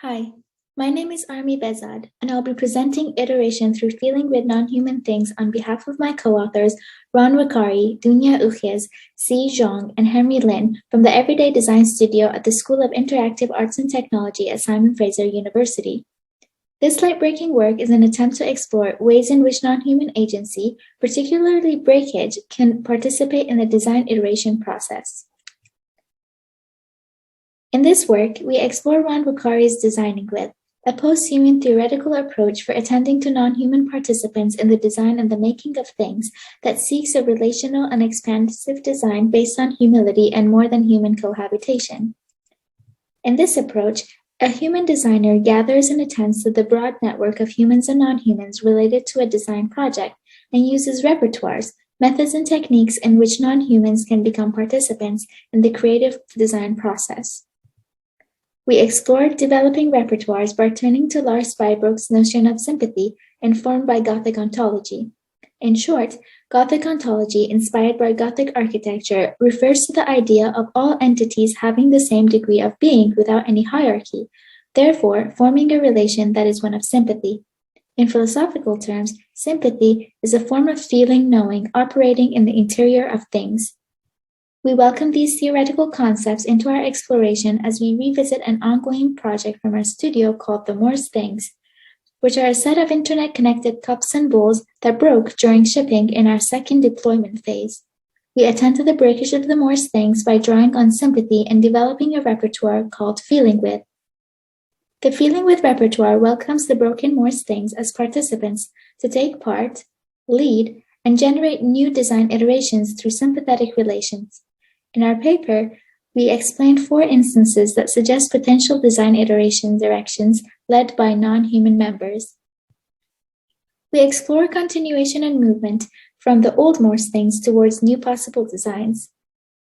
Hi, my name is Armi Behzad, and I'll be presenting Iteration through Feeling with Nonhuman Things on behalf of my co-authors Ron Wakkary, Doenja Oogjes, Zhong, and Henry Lin from the Everyday Design Studio at the School of Interactive Arts and Technology at Simon Fraser University. This light-breaking work is an attempt to explore ways in which non-human agency, particularly breakage, can participate in the design iteration process. In this work, we explore Ron Wakkary's Designing With, a post-human theoretical approach for attending to non-human participants in the design and the making of things that seeks a relational and expansive design based on humility and more than human cohabitation. In this approach, a human designer gathers and attends to the broad network of humans and non-humans related to a design project and uses repertoires, methods and techniques in which non-humans can become participants in the creative design process. We explored developing repertoires by turning to Lars Spybrook's notion of sympathy, informed by Gothic ontology. In short, Gothic ontology, inspired by Gothic architecture, refers to the idea of all entities having the same degree of being without any hierarchy, therefore forming a relation that is one of sympathy. In philosophical terms, sympathy is a form of feeling knowing operating in the interior of things. We welcome these theoretical concepts into our exploration as we revisit an ongoing project from our studio called the Morse Things, which are a set of internet-connected cups and bowls that broke during shipping in our second deployment phase. We attend to the breakage of the Morse Things by drawing on sympathy and developing a repertoire called Feeling With. The Feeling With repertoire welcomes the broken Morse Things as participants to take part, lead, and generate new design iterations through sympathetic relations. In our paper, we explained 4 instances that suggest potential design iteration directions led by non-human members. We explore continuation and movement from the old Morse Things towards new possible designs.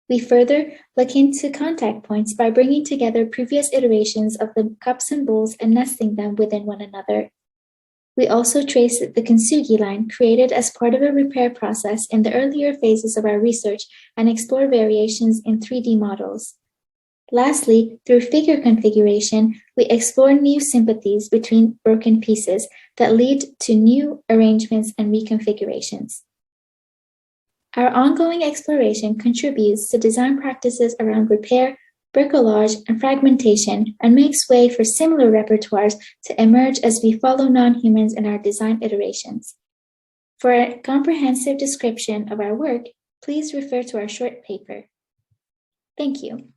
We further look into contact points by bringing together previous iterations of the cups and bowls and nesting them within one another. We also trace the kintsugi line created as part of a repair process in the earlier phases of our research and explore variations in 3D models. Lastly, through figure configuration, we explore new sympathies between broken pieces that lead to new arrangements and reconfigurations. Our ongoing exploration contributes to design practices around repair, bricolage, and fragmentation, and makes way for similar repertoires to emerge as we follow non-humans in our design iterations. For a comprehensive description of our work, please refer to our short paper. Thank you.